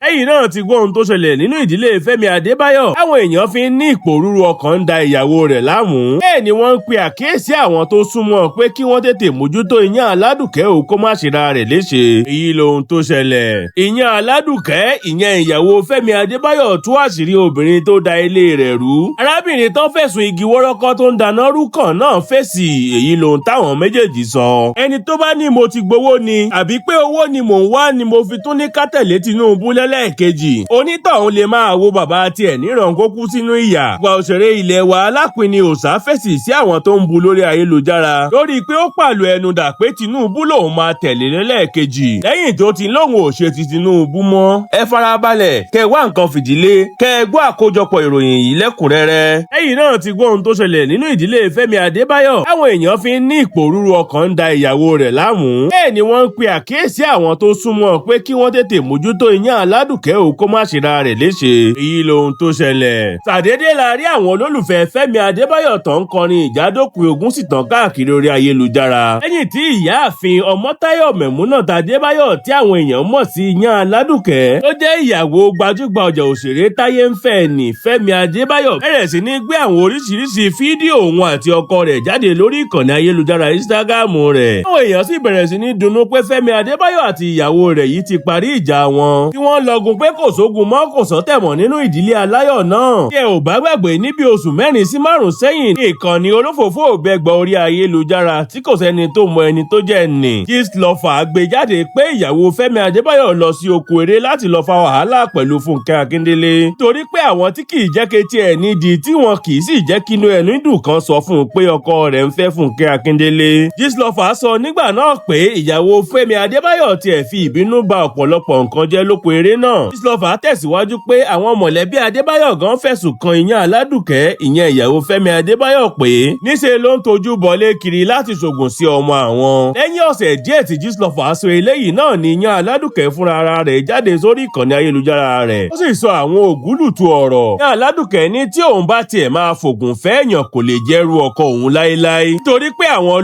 Lẹ́yìn náà ti gbọ́ ohun tó ṣẹlẹ̀ nínú ìdílé Femi Adebayo. Àwọn èèyàn fi ń ní ìpòrúru ọkàn ń da ìyàwó rẹ̀ láàmú. Bẹ́ẹ̀ ni wọ́n ń pe àkíyèsí àwọn tó súnmọ́ pé kí wọ́n tètè mójútó iyán aládùkẹ́ ò kó má ṣe ra rẹ̀ léṣe. Èyí lohun tó ṣẹlẹ̀. Iyán aládùkẹ́, ìyẹn ìyàwó Femi Adebayo tú àṣírí obìnrin tó da ilé rẹ̀ rú. Arábìnrin tó fẹ̀sùn igi wọ́rọ́kọ́ tó ń dáná rú kàn náà fèsì. Èyí lohun táwọn méjèèjì sọ. Ẹni tó bá ní mo ti gbowó ni àbí pé owó ni mò ń wá ni mo fi tún ní ká tẹ̀lé Tinubu lẹ́lẹ́ẹ̀kejì. Onítọ̀hún lè máa wo bàbá tiẹ̀ níran kó kú sínú ìyà. Gba òṣèré ilẹ̀ wa alápini OOSA fèsì sí àwọn tó ń bu lórí ayélujára lórí pé ó pàlù ẹnu dà pé Tinubu lòun máa tẹ̀lé lẹ́lẹ́ẹ̀kejì lẹ́yìn tó ti lóun ò ṣe ti Tinubu mọ́. Ẹ farabalẹ̀ kẹ́ wá nǹkan fìdílé kẹ́ gbọ́ àkójọpọ̀ ìròyìn yìí lẹ́kùnrẹ́rẹ́. Lẹ́yìn náà ti gbọ́ ohun tó ṣẹlẹ̀ nínú ìdílé Femi Adebayo. Àwọn èèyàn fi ń ní ìpòrúru ọkàn ń da ìyàwó rẹ̀ láàmú. Bẹ́ẹ̀ ni wọ́n ń pe àkíyèsí àwọn tó súnmọ́ pé kí wọ́n tètè mójútó iyán aládùkẹ́ ò kó má ṣe ra rẹ̀ léṣe. Èyí lohun tó ṣẹlẹ̀. Ṣàdédé la rí àwọn olólùfẹ́ Femi Adebayo tó ń kọrin ìjádópin ogun sì tàn káàkiri orí ayélujára. Lẹ́yìn tí ìyáàfin Ọmọ́táyọ̀ Mẹ̀múnátà Adébáyọ̀ tí àwọn èèyàn mọ̀ sí iyán aládùkẹ́ tó jẹ́ ìyàwó gbajúgbajà òṣèré táyé ń fẹ́ ní Femi Adebayo bẹ̀rẹ̀ sí ní gbé àwọn oríṣiríṣi fídíò òun àti ọkọ rẹ̀ jáde lórí ìkànnì ayélujára Instagram rẹ̀. Àwọn èèyàn sì bẹ̀rẹ̀ sí ní dunnú pé Femi Adebayo àti ìyàwó rẹ̀ yìí ti parí ìjà wọn. Tí wọ́n lọgun pé kò sógun mọ́ kò sọ́tẹ̀ mọ́ nínú ìdílé aláyọ̀ náà. Tí ẹ ò bá gbàgbé níbi oṣù 4 sí 5 sẹ́yìn ní ìkànnì olófòfó òbẹ́gbọ̀ orí ayélujára tí kò sẹ́ni tó mọ ẹni tó jẹ́ nì. Gistlover gbé jáde pé ìyàwó Femi Adebayo lọ sí oko eré láti lọ fa wàhálà pẹ̀lú Fúnkẹ́ Akíndélé. Torí pé àwọn tí kì í jẹ́ ketí ẹ̀ nídìí tí wọn kì í sì jẹ́ kínú ẹnu dùn kan sọ fún un pé ọkọ rẹ̀ ń fẹ́ Fúnkẹ́ Akíndélé. Gistlover sọ nígbà náà pé ìyàwó Femi Adebayo tiẹ̀ fi ìbínú ba ọ̀pọ̀lọpọ̀ nǹkan jẹ́ lóko eré náà. Gistlover tẹ̀síwájú pé àwọn mọ̀lẹ́bí Adebayo gan fẹ̀sùn kan iyán aládùkẹ́ ìyẹn ìyàwó Femi Adebayo pé níṣe ló ń tojú bọlé kiri láti ṣògùn sí ọmọ àwọn. Lẹ́yìn ọ̀sẹ̀ díẹ̀ tí Gistlover sọ eléyìí náà ni iyán aládùkẹ́ fúnra ara rẹ̀ jáde sórí ìkànnì ayélujára rẹ̀. Ó sì sọ àwọn ògúlùtù ọ̀rọ̀. Iyán aládùkẹ́ ní tí òun bá tiẹ̀ máa fògùn fẹ́ èèyàn kò lè jẹ́rú ọkọ òun láéláé. Nítorí pé àwọn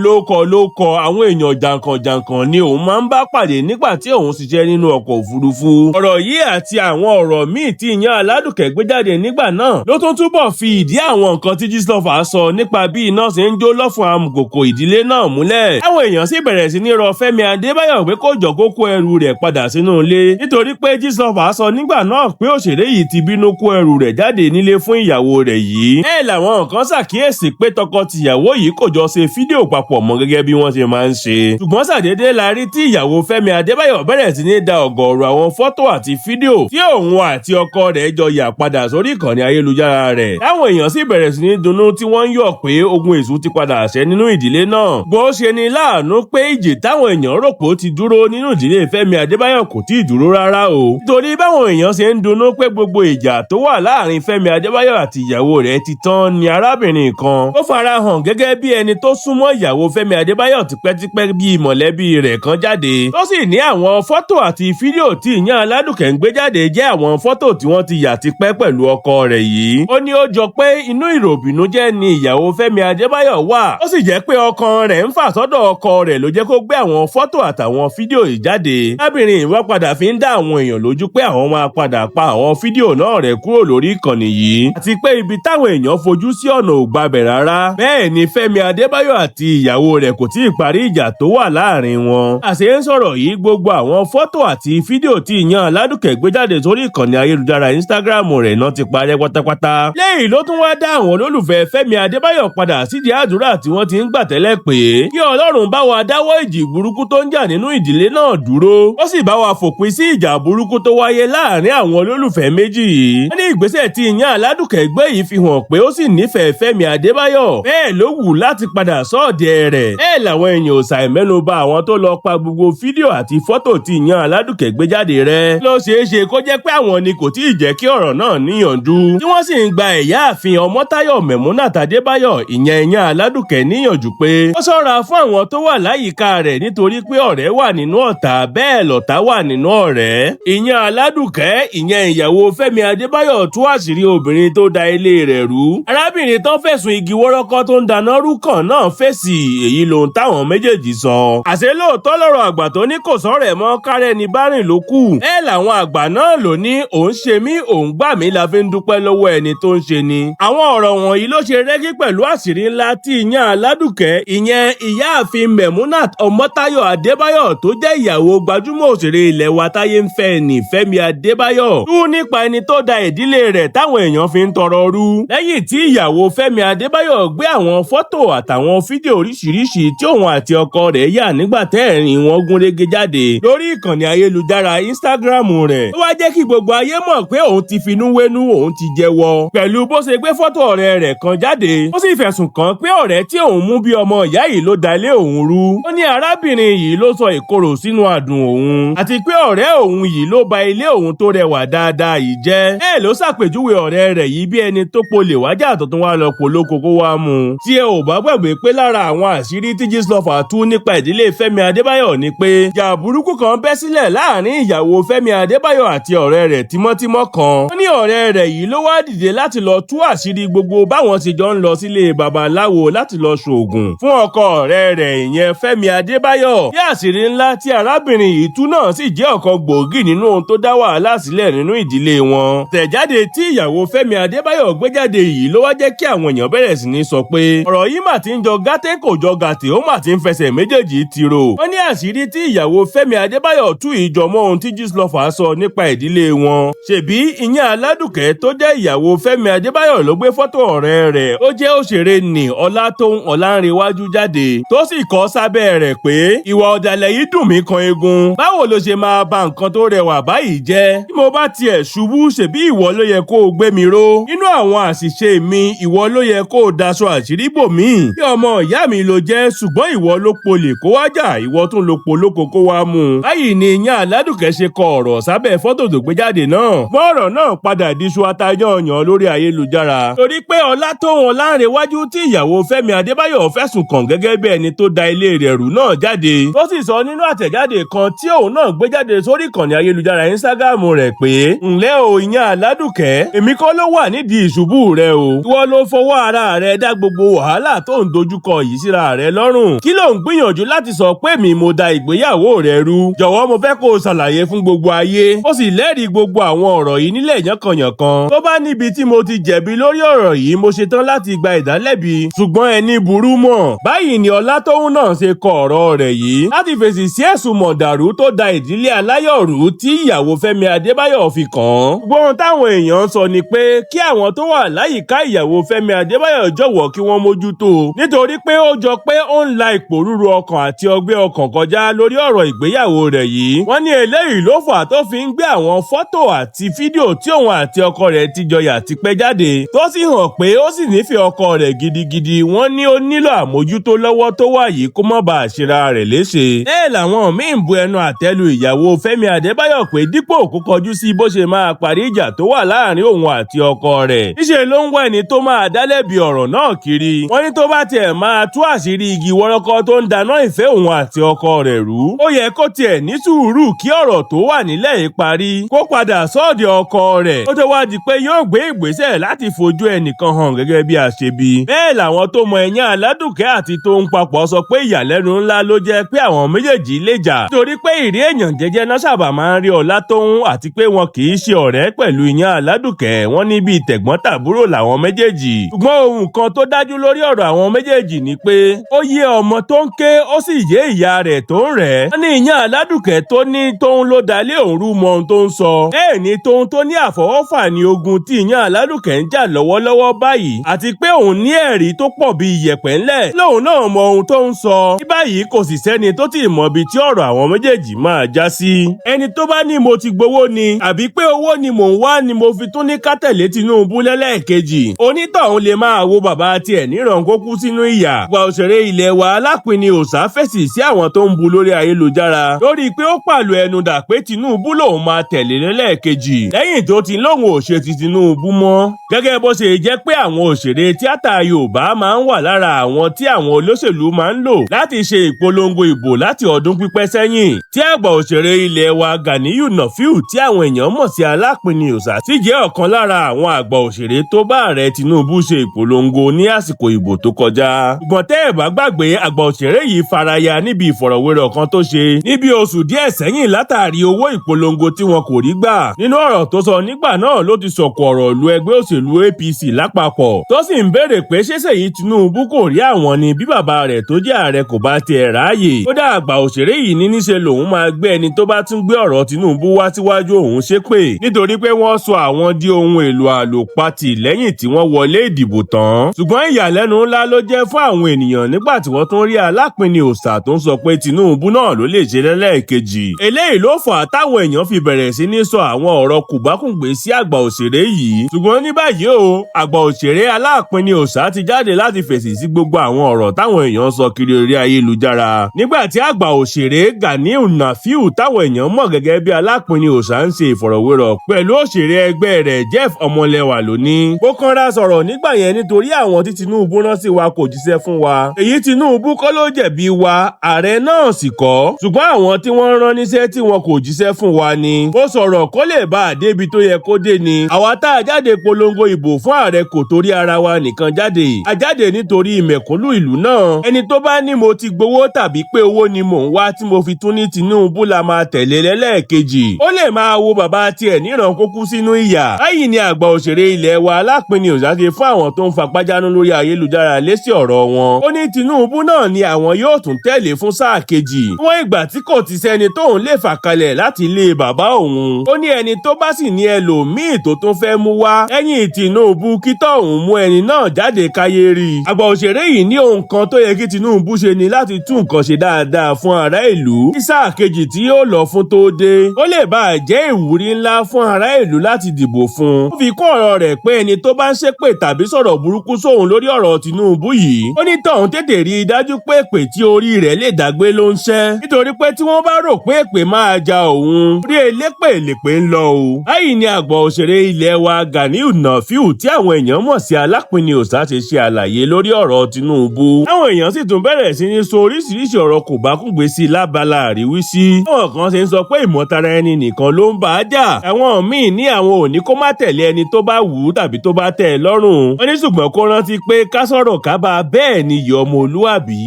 lóko àwọn èèyàn jàǹkànjàǹkàn ni òun máa ń bá pàdé nígbà tí òun ṣiṣẹ́ nínú ọkọ̀ òfurufú. Ọ̀rọ̀ yìí àti àwọn ọ̀rọ̀ míì tí iyán aládùkẹ́ gbé jáde nígbà náà ló tún túbọ̀ fi ìdí àwọn nǹkan tí Gistlover sọ nípa bí iná ṣe ń jó lọ́fun amùkòkò ìdílé náà múlẹ̀. Àwọn èèyàn sì bẹ̀rẹ̀ sí ní rọ Femi Adebayo pé kó jọ kó kó ẹrù rẹ̀ padà sínú ilé nítorí pé Gistlover sọ nígbà náà pé òṣèré yìí ti bínú kó ẹrù rẹ̀ jáde nílé fún ìyàwó rẹ̀ yìí. Bẹ́ẹ̀ làwọn nǹkan ṣàkíyèsí pé tọkọ-tìyàwó yìí kò jọ ṣe fídíò papọ̀ mọ́ gẹ́gẹ́ bí wọ́n ṣe máa ń ṣe. Ṣùgbọ́n ṣàdédé la rí tí ìyàwó Femi Adebayo bẹ̀rẹ̀ sí ní da ọ̀gọ̀ọ̀rọ̀ àwọn fọ́tò àti fídíò tí òun àti ọkọ rẹ̀ jọ yà padà sórí ìkànnì ayélujára rẹ̀. Táwọn èèyàn sì bẹ̀rẹ̀ sí ní dunnú tí wọ́n ń yọ̀ pé ogun èṣù ti padà ṣẹ́ nínú ìdílé náà. Bó ṣe ni láàánú pé ìjì táwọn èèyàn rò pé ó ti dúró nínú ìdílé Femi Adebayo kò tí ì dúró rárá o. Nítorí báwọn èèyàn ṣe ń dunnú pé gbogbo ìjà tó wà láàrin Femi Adebayo àti ìyàwó rẹ̀ ti tán ni arábìnrin kan ó farahàn gẹ́gẹ́ bí ẹni tó súnmọ́ ìyàwó Femi Adebayo tipẹ́tipẹ́ bí mọ̀lẹ́bí rẹ̀ kan jáde. Tó sì ní àwọn fọ́tò àti fídíò tí iyán aládùkẹ́ ń gbé jáde jẹ́ àwọn fọ́tò tí wọ́n ti yà tipẹ́ pẹ̀lú ọkọ rẹ̀ yìí. Ó ní ó jọ pé inú ìròbìnújẹ́ ni ìyàwó Femi Adebayo wà. Ó sì jẹ́ pé ọkàn rẹ̀ ń fà sọ́dọ̀ ọkọ rẹ̀ ló jẹ́ kó gbé àwọn fọ́tò àtàwọn fídíò yìí jáde. Arábìnrin ìwà padà fi ń dá àwọn èèyàn lójú pé àwọn máa padà pa àwọn fídíò náà rẹ̀ kúrò lórí ìkànnì yìí. Àti pé ibi táwọn èèyàn fojú sí ọ̀nà ò gbabẹ̀ rárá. Bẹ́ẹ̀ ni Femi Adebayo àti ìyàwó rẹ̀ kò tíì parí ìjà tó wà láàrin wọn. Àṣé ń sọ̀rọ̀ yìí gbogbo àwọn fọ́tò àti fídíò tí iyán aládùkẹ́ gbé jáde sórí ìkànnì ayélujára Instagram rẹ̀ náà ti parẹ́ pátápátá. Lẹ́yìn ló tún wá dá àwọn olólùfẹ́ Femi Adebayo padà sídìí àdúrà tí wọ́n ti ń gbà tẹ́lẹ̀ pé kí Ọlọ́run bá wa dáwọ́ ìjì burúkú tó ń jà nínú ìdílé náà dúró. Ó sì bá wa fòpin sí ìjà burúkú tó wáyé láàrin àwọn olólùfẹ́ méjì yìí. Wọ́n ní ìgbésẹ̀ tí iyán aládùkẹ́ gbé yìí fi hàn pé ó sì nífẹ̀ẹ́ Femi Adebayo. Bẹ́ẹ̀ ló wù láti padà sọ́ọ̀dẹ̀ rẹ̀. Bẹ́ẹ̀ làwọn èèyàn ò ṣàì mẹ́nuba àwọn tó lọ pa gbogbo fídíò àti fọ́tò tí iyán aládùkẹ́ gbé jáde rẹ̀. Ló ṣeé ṣe kó jẹ́ pé àwọn ni kò tí ì jẹ́ kí ọ̀rọ̀ náà níyànjú. Tí wọ́n sì ń gba ìyáàfin Ọmọ́táyọ̀ Mẹ̀múnátà Adébáyọ̀ ìyẹn iyán aládùkẹ́ níyànjú pé ó ṣọ́ra fún àwọn tó wà láyìíká rẹ̀ nítorí pé ọ̀rẹ́ wà nínú ọ̀tá bẹ́ẹ̀ lọ̀tá wà nínú ọ̀rẹ́. Iyán aládùkẹ́ ìyẹn ìyàwó Femi Adebayo tú àṣírí obìnrin tó da ilé rẹ̀ rú. Arábìnrin tó fẹ̀sùn igi wọ́rọ́kọ́ tó ń dáná rú kàn náà fèsì. Èyí lohun táwọn méjèèjì sọ. Àṣé lóòótọ́ lọ̀rọ̀ àgbà tó ní kò sọ̀rọ̀ ẹ̀ mọ́ kárẹ́ ni bárìn ló kù. Bẹ́ẹ̀ làwọn àwọn àgbà náà ló ní òun ṣe mí òun gbà mí la fi ń dúpẹ́ lọ́wọ́ ẹni tó ń ṣe ni. àwọn ọ̀rọ̀ wọ̀nyí ló ṣe rẹ́gí pẹ̀lú àṣírí ńlá tí ìyẹn aládùkẹ́ ìyẹn ìyáàfin Memunat Ọmọ́táyọ̀ Adébáyọ̀ tó jẹ́ ìyàwó gbajúmọ̀ òṣèré ilẹ̀ wa táyé ń fẹ́ ní Fẹmi Adebayo tú nípa ẹni tó da ìdílé rẹ̀ táwọn èèyàn fi ń tọrọ rú. lẹ́yìn tí ìyàwó Fẹmi Adebayo gbé àwọn fọ́tò àtàwọn fídíò oríṣiríṣi tí òun àti ọkọ rẹ̀ yà nígbà tẹ́ẹ̀rín wọn gúnrégé jáde lórí ìkànnì ayélujára Instagram rẹ̀. ó wá jẹ́ kí gbogbo ayé mọ̀ pé òun ti finú wénú òun ti jẹ́wọ́ pẹ̀lú bó ṣe gbé fọ́tò ọ̀rẹ́ rẹ̀ kan jáde. ó sì fẹ̀sùn kàn pé ọ̀rẹ́ tí òun mú bí ọmọ ìyá yìí ló dalé òun rú. ó ní arábìnrin yìí ló sọ ìkorò sínú àdùn òun àti pé ọ̀rẹ́ òun yìí ló ba ilé òun tó rẹwà dáadáa yìí jẹ́. ẹ ló ṣàpèjúwe ọ̀rẹ́ rẹ̀ yìí bí ẹni tó polè wájà tó tún wá lọ polóko kó wá mú un. tí ẹ ò bá gbàgbé pé lára àwọn àṣírí tí Gistlover tú nípa ìdílé Fẹmi Adebayo ni pé ìjà burúkú kan bẹ́ sílẹ̀ láàrin ìyàwó Fẹmi Adebayo àti ọ̀rẹ́ rẹ̀ tímọ́tímọ́ kan. ó ní ọ̀rẹ́ rẹ̀ yìí ló wá dìde láti lọ tú àṣírí gbogbo báwọn ti jọ ń lọ sílé babaláwo láti lọ ṣoògùn fún ọkọ ọ̀rẹ́ rẹ̀ ìyẹn Fẹmi Adebayo. bí àṣírí ńlá tí arábìnrin yìí tú náà sì jẹ́ ọ̀kan gbòógì nínú ohun tó dá wàhálà sílẹ̀ nínú ìdílé wọn. tẹ̀jáde tí ìyàwó Fẹmi Adebayo gbé jáde yìí ló wá jẹ́ kí àwọn èèyàn bẹ̀rẹ̀ sí ní sọ pé ọ̀rọ̀ yìí mà ti ń jọ gàtẹ́ kò jọ gàtẹ́ ó mà ti ń fẹsẹ̀ méjèèjì tiro. wọ́n ní àṣírí tí ìyàwó Fẹmi Adebayo tú ìjọmọ́ ohun tí Gistlover sọ nípa ìdílé wọn. ṣèbí ìyẹn aládùkẹ́ tó jẹ́ ìyàwó Fẹmi Adebayo ló gbé fọ́tò ọ̀rẹ́ rẹ̀ ó jẹ́ òṣèré nì Ọlátóhùn Ọlánrewájú jáde tó sì kọ sábẹ́ rẹ̀ pé ìwà ọ̀dàlẹ̀ yìí dùn mí kan eegun. báwo ló ṣe máa ba nǹkan tó rẹwà báyìí jẹ́? bí mo bá tiẹ̀ ṣubú ṣèbí ìwọ ló yẹ kó o gbé mi ró. nínú àwọn àṣìṣe mi ìwọ ló yẹ kó o daṣọ àṣírí bò mí. bí ọmọ ìyá mi ló jẹ́ ṣùgbọ́n ìwọ ló polè kó wá jà ìwọ tún lo polóko kó wá mú un. báyìí ni ìyẹn aládùkẹ́ ṣe kọ ọ̀rọ̀ sábẹ́ fọ́tò tó gbé jáde náà. bọ́ọ̀rọ̀ náà padà di iṣu atayanyan lórí ayélujára. torí pé Ọlátóhùn Ọlánrewájú tí ìyàwó Fẹmi Adebayo fẹ̀sùn kàn gẹ́gẹ́ bí ẹni tó da ilé rẹ̀ rú náà jáde. ó sì sọ nínú àtẹ̀jáde kan tí òun náà gbé jáde sórí ìkànnì ayélujára Instagram rẹ̀ pé ǹlẹ́ o ìyẹn aládùkẹ́ èmi kọ́ ló wà nídìí ìṣubú rẹ o. ìwọ ló fọwọ́ ara rẹ dá gbogbo wàhálà tó ń dojúkọ yìí síra rẹ lọ́rùn. kí ló ń gbìyànjú láti sọ pé mi mo da ìgbéyàwó rẹ rú? jọ̀wọ́ mo fẹ́ kó o ṣàlàyé fún gbogbo ayé. ó sì lẹ́rìí gbogbo àwọn ọ̀rọ̀ yìí nílẹ̀ yánkanyànkan. tó bá níbi tí mo ti jẹ̀bi lórí ọ̀rọ̀ yìí mo ṣetán láti gba ìdálẹ́bi ṣùgbọ́n ẹni burú mọ̀. báyìí ni Ọlátóhùn náà ṣe kọ ọ̀rọ̀ rẹ̀ yìí láti fèsì sí ẹ̀sùn mọ̀dàrú tó da ìdílé aláyọ̀ rú tí ìyàwó Fẹmi Adebayo fi kàn án. gbọ́n táwọn èèyàn sọ ni pé kí àwọn tó wà láyìíká ìyàwó Fẹmi Adebayo jọ̀wọ́ kí wọ́n mójútó nítorí pé ó jọ pé ó ń la ìpòrúru ọkàn àti ọgbẹ́ ọkàn kọjá lórí ọ̀rọ̀ ìgbéyàwó rẹ̀ yìí. wọ́n ní eléyìí ló fà tó fi ń gbé àwọn fọ́tò àti fídíò tí òun àti ọkọ rẹ̀ ti jọyà ti pẹ́ jáde tó sì hàn pé ó sì nífẹ̀ẹ́ ọkọ rẹ̀ gidigidi. wọ́n ní ó nílò àmójútó lọ́wọ́ tó wà yìí kó má bàa ṣera rẹ̀ léṣe. bẹ́ẹ̀ làwọn míín bu ẹnu àtẹ́lu ìyàwó Fẹmi Adebayo pé dípò kó kọjú sí bó ṣe máa parí ìjà tó wà láàrin òun àti ọkọ rẹ̀ níṣe ló ń wá ẹni tó máa dálẹ́bi ọ̀rọ̀ náà kiri. wọ́n ní tó bá tiẹ̀ máa tú àṣírí igi wọ́rọ́kọ́ tó ń dáná ìfẹ́ òun àti ọkọ rẹ̀ rú ó yẹ kó tiẹ̀ ní sùúrù kí ọ̀rọ̀ tó wà nílẹ̀ yìí parí kó padà sọ́ọ̀dì ọkọ rẹ̀ ó tó wá di pé yóò gbé ìgbésẹ̀ láti fojú ẹnìkan hàn gẹ́gẹ́ bí àṣebi. bẹ́ẹ̀ làwọn tó mọ ẹ̀yìn aládùkẹ́ àti tó ń papọ̀ sọ pé ìyàlẹ́nu ńlá ló jẹ́ pé àwọn méjèèjì lè jà nítorí pé ìrí èèyàn jẹ́jẹ́ náà sábà máa ń rí Ọlátóhùn àti pé wọn kì í ṣe ọ̀rẹ́ pẹ̀lú ìyẹn aládùkẹ́ wọn ní bíi tẹ̀gbọ́n-tàbúrò làwọn méjèèjì. ṣùgbọ́n ohun kan tó dájú lórí ọ̀rọ̀ àwọn méjèèjì ni pé ó yé ọmọ tó ń ké ó sì yé ìyá rẹ̀ tó ń rẹ̀. wọ́n ní ìyẹn aládùkẹ́ tó ní tóun ló dalé òun rú mọ ohun tó ń sọ. bẹ́ẹ̀ ni tóun tó ní àfọwọ́fà ní ogun tí ìyẹn aládùkẹ́ ń jà lọ́wọ́lọ́wọ́ báyìí àti pé òun ní ẹ̀rí tó pọ̀ bíi iyẹ̀pẹ̀ ńlẹ̀ lóun náà mọ ohun tó ń sọ. ní báyìí kò sì sẹ́ni tó ti mọ ibi tí ọ̀rọ̀ àwọn méjèèjì máa já sí. ẹni tó bá ní mo ti gbowó ni àbí pé owó ni mò ń wá ni mo fi tún ní ká tẹ̀lé Tinubu lẹ́lẹ́ẹ̀kejì. onítọ̀hún lè máa wo bàbá tiẹ̀ níran kó kú sínú ìyà. àgbà òṣèré ilẹ̀ wa alápini OOSA fèsì sí àwọn tó ń bu lórí ayélujára lórí pé ó pàlù ẹnu dà pé Tinubu lòun máa tẹ̀lé lẹ́lẹ́ẹ̀kejì lẹ́yìn tó ti lóun ò ṣe ti Tinubu mọ́. gẹ́gẹ́ bó ṣe jẹ́ pé àwọn òṣèré tíátà Yorùbá máa ń wà lára àwọn tí àwọn olóṣèlú máa ń lò láti ṣe ìpolongo ìbò láti ọdún pípẹ́ sẹ́yìn. tí àgbà òṣèré ilẹ̀ wa Ganiyu Nafiu tí àwọn èèyàn mọ̀ sí alápini OOSA sì jẹ́ ọ̀kan lára àwọn àgbà òṣèré tó bá ààrẹ Tinubu ṣe ìpolongo ní àsìkò ìbò tó kọjá. ṣùgbọ́n tẹ́ ẹ̀ bá gbàgbé àgbà òṣèré yìí faraya níbi ìfọ̀rọ̀wérọ̀ kan tó ṣe níbi oṣù díẹ̀ sẹ́yìn látàrí owó ìpolongo polongo tí wọn kò rí gbà. Nínú ọ̀rọ̀ tó sọ nígbà náà ló ti sọ̀kò ọ̀rọ̀ lu ẹgbẹ́ òṣèlú APC lápapọ̀ tó sì ń béèrè pé ṣé Sẹyin Tinubu kò rí àwọn ni bí bàbá rẹ̀ tó jẹ́ ààrẹ kò bá tiẹ̀ ráàyè. Kódà àgbà òṣèré yìí ní níṣe lòun máa gbé ẹni tó bá tún gbé ọ̀rọ̀ Tinubu wá síwájú òun ṣépè nítorí pé wọ́n sọ àwọn di ohun èlò àlòpatì lẹ́yìn tí wọ́n wọlé ìdìbò tán. Ṣùgbọ́n ìyàlẹ́nu ńlá ló jẹ́ fún àwọn ènìyàn nígbà tí wọ́n tún rí alápinni òòṣà tó ń sọ pé Tinubu náà ló lè ṣe lẹ́lẹ́ẹ̀kejì. Eléyìí ló fà á táwọn èèyàn fi bẹ̀rẹ̀ sí ní sọ àwọn ọ̀rọ̀ kùbákùngbé sí àgbà òṣèré yìí. Ṣùgbọ́n ní báyìí o, àgbà òṣèré alápinni òòṣà ti jáde láti fèsì sí gbogbo àwọn ọ̀rọ̀ táwọn èèyàn sọ kiri orí ayélujára. Nígbà tí àgbà òṣèré Ganiu Nafiu táwọn èèyàn mọ̀ gẹ́gẹ́ bí alápinni òòṣà ń ṣe ìfọ̀rọ̀wérọ̀ pẹ̀lú òṣèré ẹgbẹ́ rẹ̀ Jeff Ọmọlẹ́wà lónìí. Ó kanra sọ̀rọ̀ nígbà yẹn nítorí àwọn tí Tinubu rán sí wa kò jíṣẹ́ fún wa. Èyí Tinubu kọ́ ló jẹ̀bi wa, ààrẹ náà sì kọ́. Ṣùgbọ́n àwọn tí wọ́n rán níṣẹ́ tí wọn kò jíṣẹ́ fún wa ni. Ó sọ̀rọ̀ kó lè bá a débi tó yẹ kó dé ni. Àwa tá a jáde polongo ìbò fún ààrẹ kò torí ara wa nìkan jáde. A jáde nítorí mẹ̀kúnnù ìlú náà. Ẹni tó bá ní mo ti gbowó tàbí pé owó ni mò ń wá tí mo fi tún ní Tinubu la máa tẹ̀lé lẹ́lẹ́ẹ̀kejì. Ó lè máa wo bàbá tiẹ̀ níran kó kú sínú ìyà. Báyìí ni àgbà òṣèré ilẹ̀ wa alápinni òòṣà ṣe fún àwọn tó ń fapájánú lórí ayélujára lésì ọ̀rọ̀ wọn. Ó ní Tinubu náà ni àwọn yóò tún tẹ̀lé fún sáà kejì. Wọ́n ìgbà tí kò ti sẹ́ni tóun lè fà kalẹ̀ láti ilé bàbá òun. Ó ní ẹni tó bá sì ní ẹlòmíì tó tún fẹ́ mú wá ẹ̀yìn Tinubu kí tóun mú ẹni náà jáde káyé rí. Àgbà òṣèré yìí ní ohun kan tó yẹ kí Tinubu ṣe ni láti tún nǹkan ṣe dáadáa fún ará ìlú. Kí sáà kejì tí yóò lọ fún tó dé, ó lè bá jẹ́ ìwúrí ńlá fún ará ìlú láti dìbò fún. Ó fi kún ọ̀rọ̀ rẹ̀ pé ẹni tó bá ń ṣépè tàbí sọ̀rọ̀ burúkú sóhun lórí ọ̀rọ̀ Tinubu yìí, ó ní tóun tètè rí i dájú pé èpè tí orí rẹ̀ lè dàgbé ló ń ṣẹ́. Nítorí pé tí wọ́n bá rò pé èpè máa ja òun, orí elépè lèpè ń lọ o. Báyìí ni àgbà òṣèré ilẹ̀ wa Ganiu Nafiu tí àwọn èèyàn mọ̀ sí alápinni òòṣà ṣe ṣe àlàyé lórí ọ̀rọ̀ Tinubu. Àwọn èèyàn sì tún bẹ̀rẹ̀ sí ní sọ oríṣiríṣi ọ̀rọ̀ kòbákùngbé sí lábala àríwísí. Àwọn kan ṣe ń sọ pé ìmọ̀tara ẹni nìkan ló ń bá a jà. Àwọn míì ní àwọn ò ní kó má tẹ̀lé ẹni tó bá wù ú tàbí tó bá tẹ́ ẹ lọ́rùn. Wọ́n ní ṣùgbọ́n kó rántí pé ká sọ̀rọ̀ ká bá bẹ́ẹ̀ ni ìyá ọmọlúwàbí.